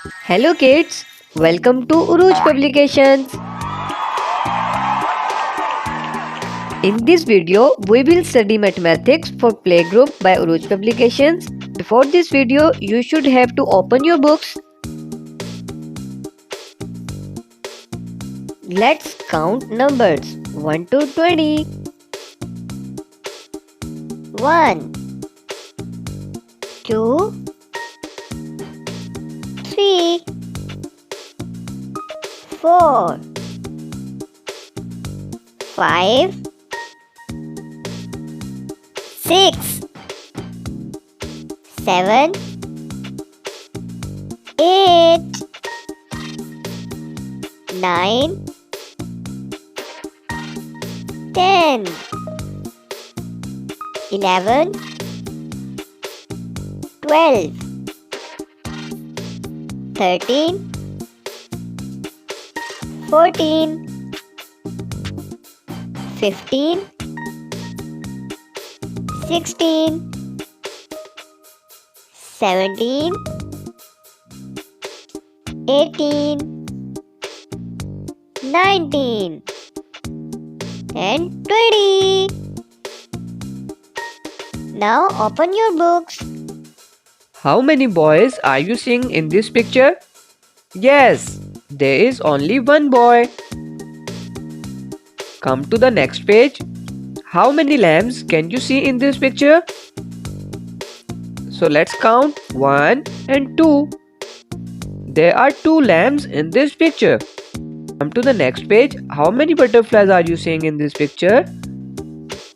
Hello kids, welcome to Urooj Publications. In this video, we will study mathematics for playgroup by Urooj Publications. Before this video, you should have to open your books. Let's count numbers 1 to 20. 1 2 3 4 5 6 7 8 9 10 11 12 13 14 15 16 17 18 19 and 20. Now open your books. How many boys are you seeing in this picture? Yes, there is only one boy. Come to the next page. How many lambs can you see in this picture? So let's count 1 and 2. There are 2 lambs in this picture. Come to the next page. How many butterflies are you seeing in this picture?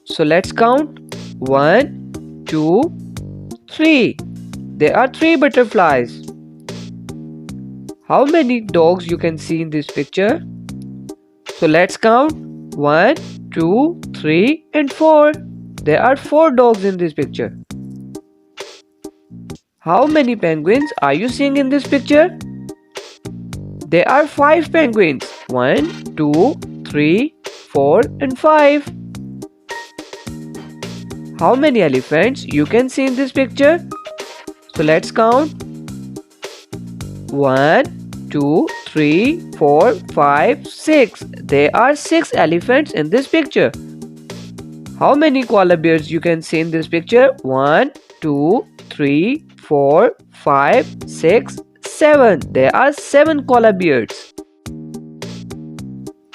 So let's count 1, 2, 3. There are 3 butterflies. How many dogs you can see in this picture? So let's count 1, 2, 3 and 4. There are 4 dogs in this picture. How many penguins are you seeing in this picture? There are 5 penguins. 1, 2, 3, 4 and 5. How many elephants you can see in this picture? So let's count 1, 2, 3, 4, 5, 6. There are 6 elephants in this picture. How many koala bears you can see in this picture? 1, 2, 3, 4, 5, 6, 7. There are 7 koala bears.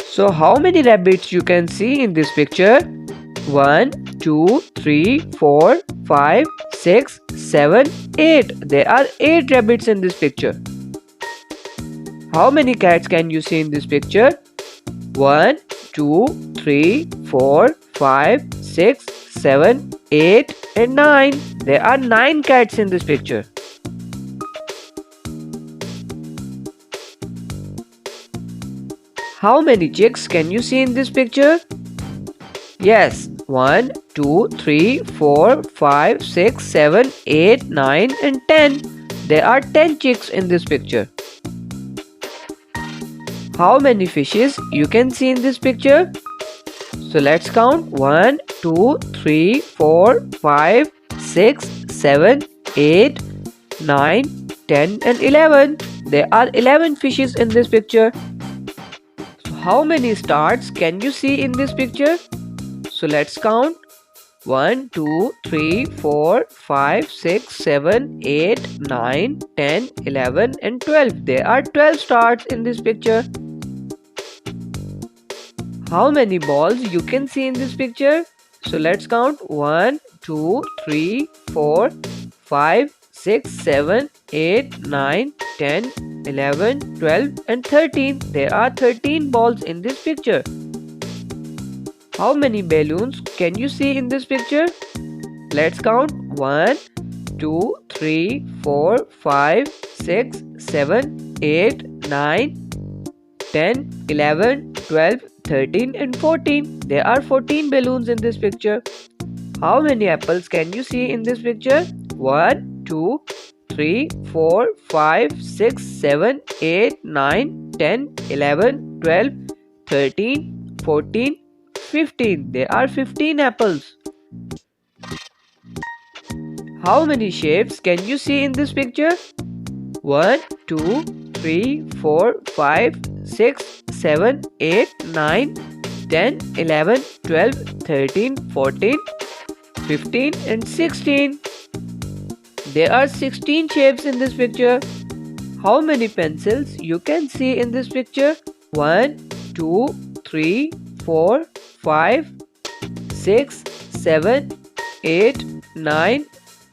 So how many rabbits you can see in this picture? 1, 2, 3, 4, 5, 6, 7, 8. There are 8 rabbits in this picture. How many cats can you see in this picture? 1, 2, 3, 4, 5, 6, 7, 8 and 9. There are 9 cats in this picture. How many chicks can you see in this picture? Yes, 1, 2, 3, 4, 5, 6, 7, 8, 9 and 10. There are 10 chicks in this picture. How many fishes you can see in this picture? So let's count 1, 2, 3, 4, 5, 6, 7, 8, 9, 10 and 11. There are 11 fishes in this picture. So how many stars can you see in this picture? So let's count 1, 2, 3, 4, 5, 6, 7, 8, 9, 10, 11 and 12. There are 12 stars in this picture. How many balls you can see in this picture? So let's count 1, 2, 3, 4, 5, 6, 7, 8, 9, 10, 11, 12 and 13. There are 13 balls in this picture. How many balloons can you see in this picture? Let's count 1, 2, 3, 4, 5, 6, 7, 8, 9, 10, 11, 12, 13 and 14. There are 14 balloons in this picture. How many apples can you see in this picture? 1, 2, 3, 4, 5, 6, 7, 8, 9, 10, 11, 12, 13, 14, 15. There are 15 apples. How many shapes can you see in this picture? 1, 2, 3, 4, 5, 6, 7, 8, 9, 10, 11, 12, 13, 14, 15 and 16. There are 16 shapes in this picture. How many pencils you can see in this picture? 1, 2, 3, 4, 5, 6, 7, 8, 9,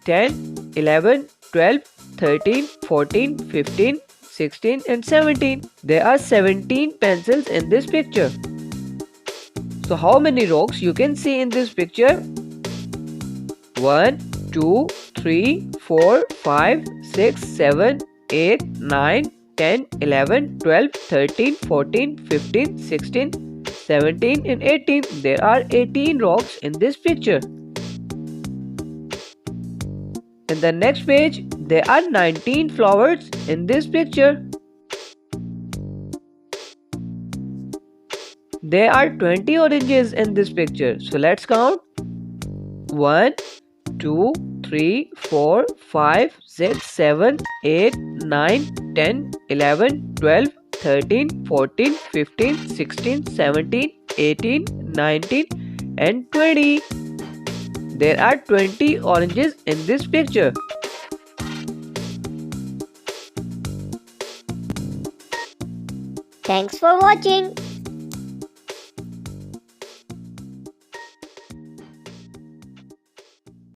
10, 11, 12, 13, 14, 15, 16 and 17. There are 17 pencils in this picture. So how many rocks you can see in this picture? 1, 2, 3, 4, 5, 6, 7, 8, 9, 10, 11, 12, 13, 14, 15, 16, 17 and 18. There are 18 rocks in this picture. In the next page, there are 19 flowers in this picture. There are 20 oranges in this picture. So let's count. 1, 2, 3, 4, 5, 6, 7, 8, 9, 10, 11, 12, 13, 14, 15, 16, 17, 18, 19 and 20. There are 20 oranges in this picture. Thanks for watching.